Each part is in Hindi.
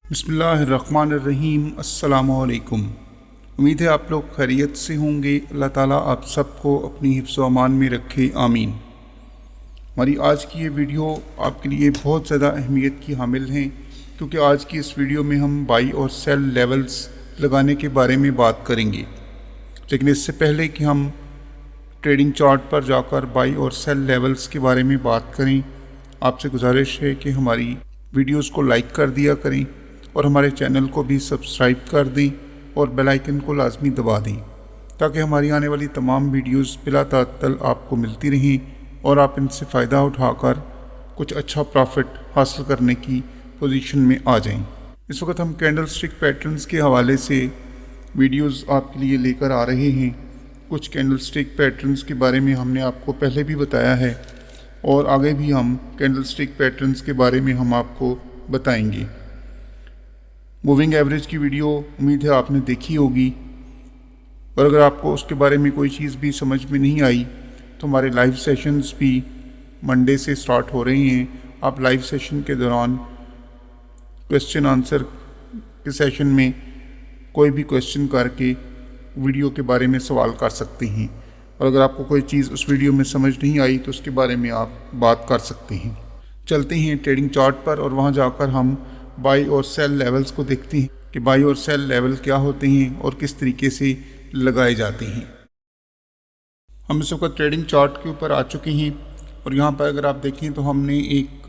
बिस्मिल्लाहिर्रहमानिर्रहीम। अस्सलामुअलैकुम। उम्मीद है आप लोग खैरियत से होंगे। अल्लाह ताला आप सबको अपनी हिफ्ज़ व अमान में रखे, आमीन। हमारी आज की ये वीडियो आपके लिए बहुत ज़्यादा अहमियत की हामिल हैं, क्योंकि आज की इस वीडियो में हम बाई और सेल लेवल्स लगाने के बारे में बात करेंगे। लेकिन इससे पहले कि हम ट्रेडिंग चार्ट पर जाकर बाई और सेल लेवल्स के बारे में बात करें, आपसे गुजारिश है कि हमारी वीडियोज़ को लाइक कर दिया करें और हमारे चैनल को भी सब्सक्राइब कर दें और बेल आइकन को लाजमी दबा दें, ताकि हमारी आने वाली तमाम वीडियोज़ बिला ताअत्तल आपको मिलती रहें और आप इनसे फ़ायदा उठाकर कुछ अच्छा प्रॉफिट हासिल करने की पोजीशन में आ जाएं। इस वक्त हम कैंडल स्टिक पैटर्न्स के हवाले से वीडियोज़ आपके लिए लेकर आ रहे हैं। कुछ कैंडल स्टिक पैटर्न्स के बारे में हमने आपको पहले भी बताया है और आगे भी हम कैंडल स्टिक पैटर्न्स के बारे में हम आपको बताएंगे। मूविंग एवरेज की वीडियो उम्मीद है आपने देखी होगी, और अगर आपको उसके बारे में कोई चीज़ भी समझ में नहीं आई तो हमारे लाइव सेशंस भी मंडे से स्टार्ट हो रहे हैं। आप लाइव सेशन के दौरान क्वेश्चन आंसर के सेशन में कोई भी क्वेश्चन करके वीडियो के बारे में सवाल कर सकते हैं, और अगर आपको कोई चीज़ उस वीडियो में समझ नहीं आई तो उसके बारे में आप बात कर सकते हैं। चलते हैं ट्रेडिंग चार्ट पर और वहां जाकर हम बाई और सेल लेवल्स को देखते हैं कि बाई और सेल लेवल क्या होते हैं और किस तरीके से लगाए जाते हैं। हम इस वक्त ट्रेडिंग चार्ट के ऊपर आ चुके हैं और यहाँ पर अगर आप देखें तो हमने एक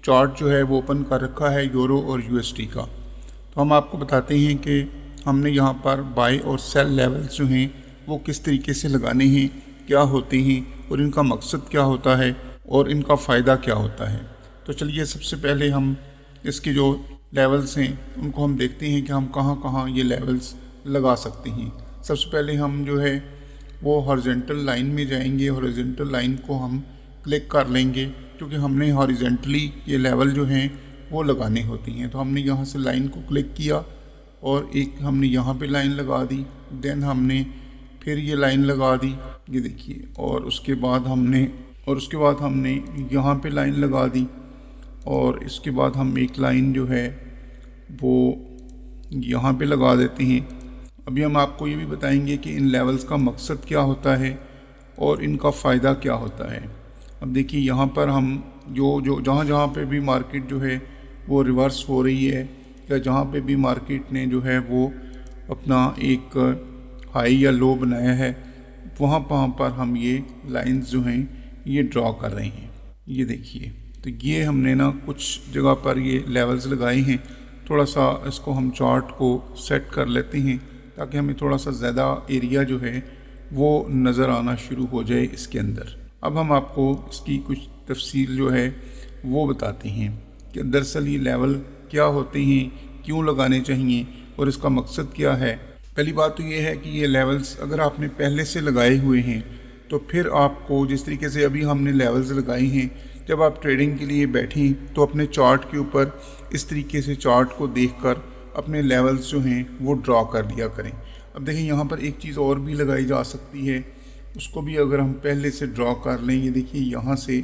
चार्ट जो है वो ओपन कर रखा है यूरो और यूएसडी का। तो हम आपको बताते हैं कि हमने यहाँ पर बाई और सेल लेवल्स जो हैं वो किस तरीके से लगाने हैं, क्या होते हैं और इनका मकसद क्या होता है और इनका फ़ायदा क्या होता है। तो चलिए सबसे पहले हम इसके जो लेवल्स हैं उनको हम देखते हैं कि हम कहाँ कहाँ ये लेवल्स लगा सकते हैं। सबसे पहले हम जो है वो हॉरिजॉन्टल लाइन में जाएंगे। हॉरिजॉन्टल लाइन को हम क्लिक कर लेंगे, क्योंकि हमने हॉरिजॉन्टली ये लेवल जो हैं वो लगाने होती हैं। तो हमने यहाँ से लाइन को क्लिक किया और एक हमने यहाँ पे लाइन लगा दी, देन हमने फिर ये लाइन लगा दी, ये देखिए, और उसके बाद हमने यहाँ पे लाइन लगा दी, और इसके बाद हम एक लाइन जो है वो यहाँ पे लगा देते हैं। अभी हम आपको ये भी बताएंगे कि इन लेवल्स का मकसद क्या होता है और इनका फ़ायदा क्या होता है। अब देखिए यहाँ पर हम जो जहाँ पे भी मार्केट जो है वो रिवर्स हो रही है, या जहाँ पे भी मार्केट ने जो है वो अपना एक हाई या लो बनाया है, वहाँ पर हम ये लाइंस जो हैं ये ड्रॉ कर रहे हैं। ये देखिए, तो ये हमने ना कुछ जगह पर ये लेवल्स लगाए हैं। थोड़ा सा इसको हम चार्ट को सेट कर लेते हैं ताकि हमें थोड़ा सा ज़्यादा एरिया जो है वो नज़र आना शुरू हो जाए इसके अंदर। अब हम आपको इसकी कुछ तफसील जो है वो बताते हैं कि दरअसल ये लेवल क्या होते हैं, क्यों लगाने चाहिए और इसका मकसद क्या है। पहली बात तो ये है कि ये लेवल्स अगर आपने पहले से लगाए हुए हैं तो फिर आपको जिस तरीके से अभी हमने लेवल्स लगाए हैं, जब आप ट्रेडिंग के लिए बैठें तो अपने चार्ट के ऊपर इस तरीके से चार्ट को देखकर अपने लेवल्स जो हैं वो ड्रॉ कर लिया करें। अब देखें यहाँ पर एक चीज़ और भी लगाई जा सकती है, उसको भी अगर हम पहले से ड्रॉ कर लें। ये देखिए, यहाँ से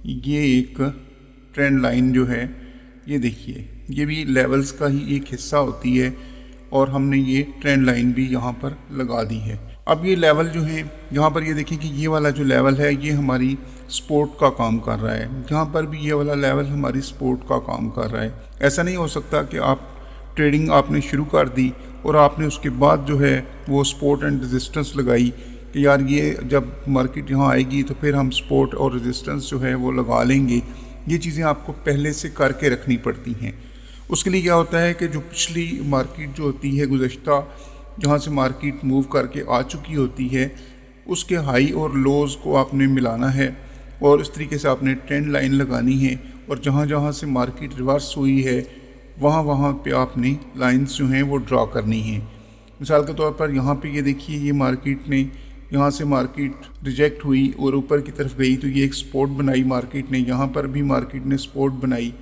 ये एक ट्रेंड लाइन जो है, ये देखिए, ये भी लेवल्स का ही एक हिस्सा होती है और हमने ये ट्रेंड लाइन भी यहाँ पर लगा दी है। अब ये लेवल जो है यहाँ पर ये देखिए कि ये वाला जो लेवल है ये हमारी सपोर्ट का काम कर रहा है। यहाँ पर भी ये वाला लेवल हमारी सपोर्ट का काम कर रहा है। ऐसा नहीं हो सकता कि आप ट्रेडिंग आपने शुरू कर दी और आपने उसके बाद जो है वो सपोर्ट एंड रेजिस्टेंस लगाई कि यार ये जब मार्केट यहाँ आएगी तो फिर हम सपोर्ट और रेजिस्टेंस जो है वो लगा लेंगे। ये चीज़ें आपको पहले से करके रखनी पड़ती हैं। उसके लिए क्या होता है कि जो पिछली मार्केट जो होती है, गुज़श्ता जहाँ से मार्केट मूव करके आ चुकी होती है, उसके हाई और लोज़ को आपने मिलाना है और इस तरीके से आपने ट्रेंड लाइन लगानी है, और जहाँ जहाँ से मार्केट रिवर्स हुई है वहाँ पे आपने लाइंस जो हैं वो ड्रॉ करनी है। मिसाल के तौर पर यहाँ पे ये देखिए, ये मार्केट ने यहाँ से मार्केट रिजेक्ट हुई और ऊपर की तरफ गई, तो ये एक सपोर्ट बनाई मार्केट ने। यहाँ पर भी मार्केट ने सपोर्ट बनाई।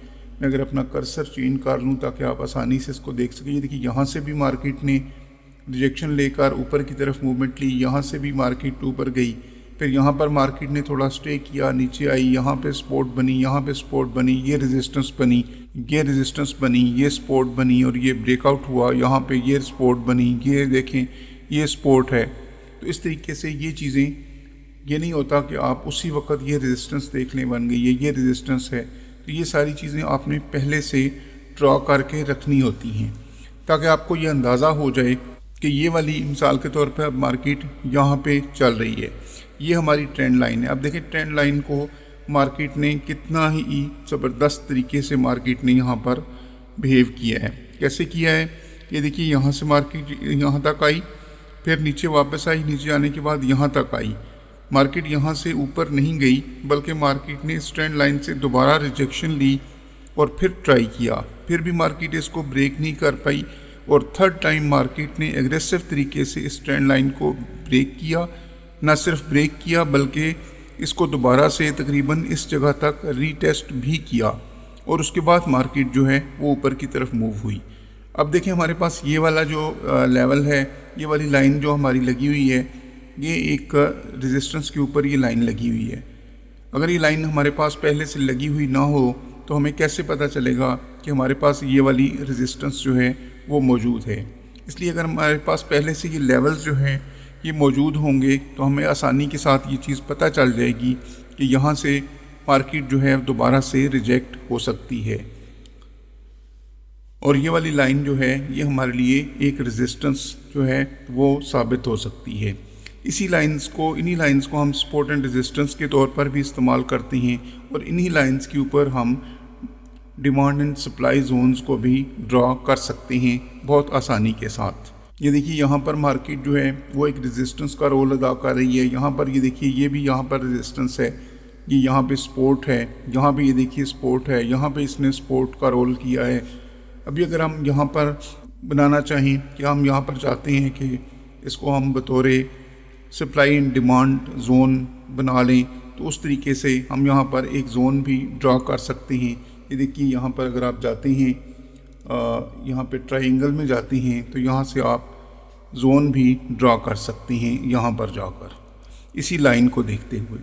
मैं अगर अपना कर्सर चेंज कर लूँ ताकि आप आसानी से इसको देख सकें, ये देखिए, यहाँ से भी मार्केट ने रिजेक्शन लेकर ऊपर की तरफ मूवमेंट ली, यहाँ से भी मार्केट ऊपर गई, फिर यहाँ पर मार्केट ने थोड़ा स्टे किया, नीचे आई, यहाँ पे सपोर्ट बनी, यहाँ पे सपोर्ट बनी, ये रेजिस्टेंस बनी, ये रेजिस्टेंस बनी, ये सपोर्ट बनी और ये ब्रेकआउट हुआ, यहाँ पे ये सपोर्ट बनी, ये देखें ये सपोर्ट है। तो इस तरीके से ये चीज़ें, ये नहीं होता कि आप उसी वक्त ये रेजिस्टेंस देख लें बन गई ये रेजिस्टेंस है। तो ये सारी चीज़ें आपने पहले से ड्रॉ करके रखनी होती हैं ताकि आपको ये अंदाज़ा हो जाए कि ये वाली मिसाल के तौर पे अब मार्केट यहाँ पे चल रही है, ये हमारी ट्रेंड लाइन है। अब देखें ट्रेंड लाइन को मार्केट ने कितना ही ज़बरदस्त तरीके से मार्केट ने यहाँ पर बिहेव किया है। कैसे किया है, ये देखिए यहाँ से मार्केट यहाँ तक आई, फिर नीचे वापस आई, नीचे आने के बाद यहाँ तक आई। मार्केट यहाँ से ऊपर नहीं गई बल्कि मार्केट ने इस ट्रेंड लाइन से दोबारा रिजेक्शन ली और फिर ट्राई किया, फिर भी मार्केट इसको ब्रेक नहीं कर पाई और थर्ड टाइम मार्केट ने एग्रेसिव तरीके से इस ट्रेंड लाइन को ब्रेक किया। ना सिर्फ ब्रेक किया बल्कि इसको दोबारा से तकरीबन इस जगह तक रीटेस्ट भी किया और उसके बाद मार्केट जो है वो ऊपर की तरफ मूव हुई। अब देखें हमारे पास ये वाला जो लेवल है, ये वाली लाइन जो हमारी लगी हुई है, ये एक रेजिस्टेंस के ऊपर ये लाइन लगी हुई है। अगर ये लाइन हमारे पास पहले से लगी हुई ना हो तो हमें कैसे पता चलेगा कि हमारे पास ये वाली रेजिस्टेंस जो है वो मौजूद है। इसलिए अगर हमारे पास पहले से ये लेवल्स जो हैं ये मौजूद होंगे तो हमें आसानी के साथ ये चीज़ पता चल जाएगी कि यहाँ से मार्केट जो है दोबारा से रिजेक्ट हो सकती है। और ये वाली लाइन जो है ये हमारे लिए एक रेजिस्टेंस जो है वो साबित हो सकती है। इन्हीं लाइंस को हम सपोर्ट एंड रेजिस्टेंस के तौर पर भी इस्तेमाल करते हैं और इन्हीं लाइंस के ऊपर हम डिमांड एंड सप्लाई जोन्स को भी ड्रॉ कर सकते हैं बहुत आसानी के साथ। ये देखिए यहाँ पर मार्केट जो है वो एक रेजिस्टेंस का रोल अदा कर रही है। यहाँ पर ये देखिए ये भी यहाँ पर रेजिस्टेंस है, ये यहाँ पे सपोर्ट है, यहाँ पे ये देखिए सपोर्ट है, यहाँ पे इसने सपोर्ट का रोल किया है। अभी अगर हम यहाँ पर बनाना चाहें कि हम यहाँ पर चाहते हैं कि इसको हम बतौर सप्लाई एंड डिमांड जोन बना लें तो उस तरीके से हम यहाँ पर एक ज़ोन भी ड्रॉ कर सकते हैं। ये देखिए यहाँ पर अगर आप जाते हैं यहाँ पे ट्रायंगल में जाते हैं तो यहाँ से आप ज़ोन भी ड्रॉ कर सकते हैं यहाँ पर जाकर इसी लाइन को देखते हुए।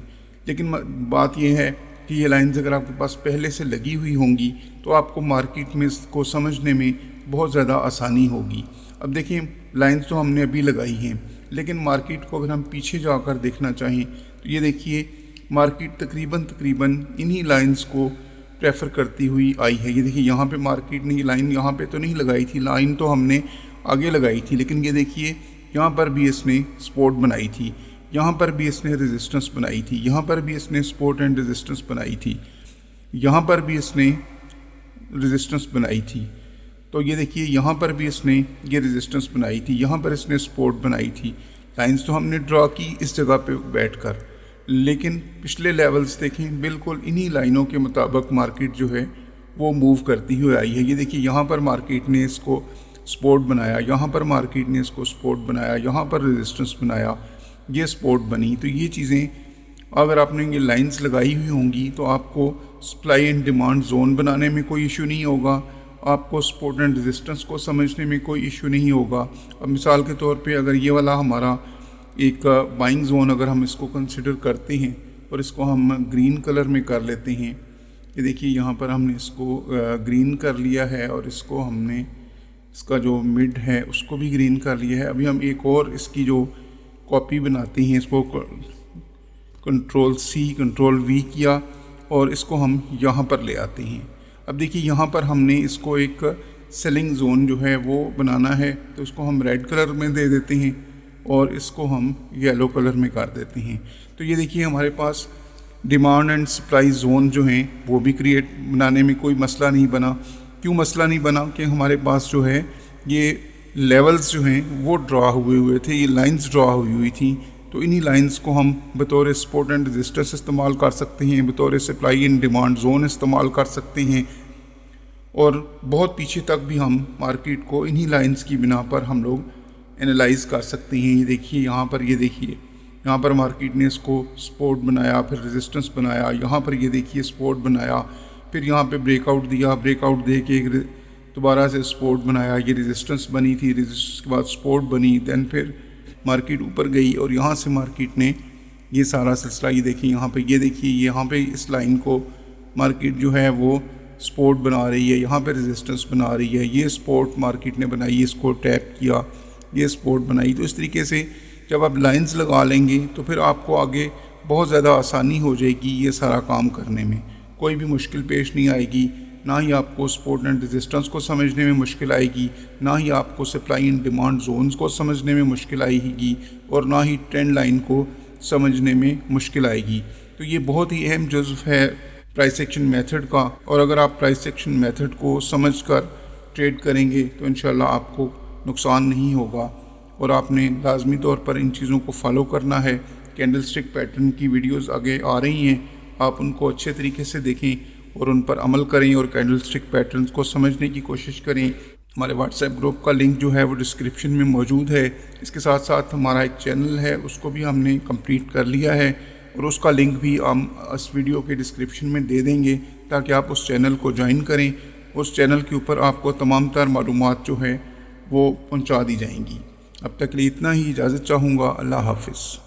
लेकिन बात यह है कि ये लाइंस अगर आपके पास पहले से लगी हुई होंगी तो आपको मार्केट में इसको समझने में बहुत ज़्यादा आसानी होगी। अब देखिए लाइंस तो हमने अभी लगाई हैं, लेकिन मार्केट को अगर हम पीछे जाकर देखना चाहें तो ये देखिए मार्केट तकरीबन इन्हीं लाइंस को प्रेफर करती हुई आई है। ये देखिए यहाँ पे मार्केट ने ये लाइन यहाँ पे तो नहीं लगाई थी, लाइन तो हमने आगे लगाई थी, लेकिन ये देखिए यहाँ पर भी इसने सपोर्ट बनाई थी, यहाँ पर भी इसने रेजिस्टेंस बनाई थी, यहाँ पर भी इसने सपोर्ट एंड रेजिस्टेंस बनाई थी, यहाँ पर भी इसने रेजिस्टेंस बनाई थी। तो ये देखिए यहाँ पर भी इसने ये रेजिस्टेंस बनाई थी, यहाँ पर इसने सपोर्ट बनाई थी। लाइंस तो हमने ड्रॉ की इस जगह पे बैठकर, लेकिन पिछले लेवल्स देखें बिल्कुल इन्हीं लाइनों के मुताबिक मार्केट जो है वो मूव करती हुई आई है। ये देखिए यहाँ पर मार्केट ने इसको सपोर्ट बनाया, यहाँ पर मार्केट ने इसको सपोर्ट बनाया, यहाँ पर रेजिस्टेंस बनाया, ये सपोर्ट बनी। तो ये चीज़ें अगर आपने ये लाइंस लगाई हुई होंगी तो आपको सप्लाई एंड डिमांड जोन बनाने में कोई इशू नहीं होगा, आपको सपोर्ट एंड रेजिस्टेंस को समझने में कोई इशू नहीं होगा। अब मिसाल के तौर पे अगर ये वाला हमारा एक बाइंग जोन अगर हम इसको कंसिडर करते हैं और इसको हम ग्रीन कलर में कर लेते हैं, ये देखिए यहाँ पर हमने इसको ग्रीन कर लिया है और इसको हमने इसका जो मिड है उसको भी ग्रीन कर लिया है। अभी हम एक और इसकी जो कॉपी बनाते हैं, इसको कंट्रोल C कंट्रोल V किया और इसको हम यहाँ पर ले आते हैं। अब देखिए यहाँ पर हमने इसको एक सेलिंग जोन जो है वो बनाना है, तो इसको हम रेड कलर में दे देते हैं और इसको हम येलो कलर में कर देते हैं। तो ये देखिए हमारे पास डिमांड एंड सप्लाई जोन जो हैं वो भी क्रिएट बनाने में कोई मसला नहीं बना। क्यों मसला नहीं बना कि हमारे पास जो है ये लेवल्स जो हैं वो ड्रॉ हुए थे, ये लाइंस ड्रॉ हुई थी। तो इन्हीं लाइंस को हम बतौर सपोर्ट एंड रेजिस्टेंस इस्तेमाल कर सकते हैं, बतौर सप्लाई एंड डिमांड जोन इस्तेमाल कर सकते हैं और बहुत पीछे तक भी हम मार्केट को इन्हीं लाइंस की बिना पर हम लोग एनालाइज कर सकते हैं। ये देखिए यहाँ पर, ये देखिए यहाँ पर मार्केट ने इसको सपोर्ट बनाया, फिर रेजिस्टेंस बनाया, यहाँ पर ये देखिए सपोर्ट बनाया, फिर यहाँ पे ब्रेकआउट दिया, ब्रेकआउट दे के दोबारा से सपोर्ट बनाया, ये रेजिस्टेंस बनी थी, रेजिस्टेंस के बाद सपोर्ट बनी, दैन फिर मार्केट ऊपर गई और यहाँ से मार्केट ने ये सारा सिलसिला, ये देखिए यहाँ पे, ये देखिए यहाँ पे इस लाइन को मार्केट जो है वो सपोर्ट बना रही है, यहाँ पे रेजिस्टेंस बना रही है, ये सपोर्ट मार्केट ने बनाई, इसको टैप किया, ये सपोर्ट बनाई। तो इस तरीके से जब आप लाइंस लगा लेंगे तो फिर आपको आगे बहुत ज़्यादा आसानी हो जाएगी ये सारा काम करने में, कोई भी मुश्किल पेश नहीं आएगी। ना ही आपको सपोर्ट एंड रेजिस्टेंस को समझने में मुश्किल आएगी, ना ही आपको सप्लाई एंड डिमांड जोन्स को समझने में मुश्किल आएगी, और ना ही ट्रेंड लाइन को समझने में मुश्किल आएगी। तो ये बहुत ही अहम जुज़्व है प्राइस एक्शन मेथड का, और अगर आप प्राइस एक्शन मेथड को समझकर ट्रेड करेंगे तो इंशाल्लाह आपको नुकसान नहीं होगा। और आपने लाजमी तौर पर इन चीज़ों को फॉलो करना है। कैंडलस्टिक पैटर्न की वीडियोस आगे आ रही हैं, आप उनको अच्छे तरीके से देखें और उन पर अमल करें और कैंडलस्टिक पैटर्न्स को समझने की कोशिश करें। हमारे व्हाट्सएप ग्रुप का लिंक जो है वो डिस्क्रिप्शन में मौजूद है। इसके साथ साथ हमारा एक चैनल है, उसको भी हमने कंप्लीट कर लिया है, और उसका लिंक भी हम इस वीडियो के डिस्क्रिप्शन में दे देंगे ताकि आप उस चैनल को ज्वाइन करें। उस चैनल के ऊपर आपको तमाम तर मालूमात जो है वो पहुंचा दी जाएंगी। अब तक के लिए इतना ही, इजाज़त चाहूँगा। अल्लाह हाफ़िज़।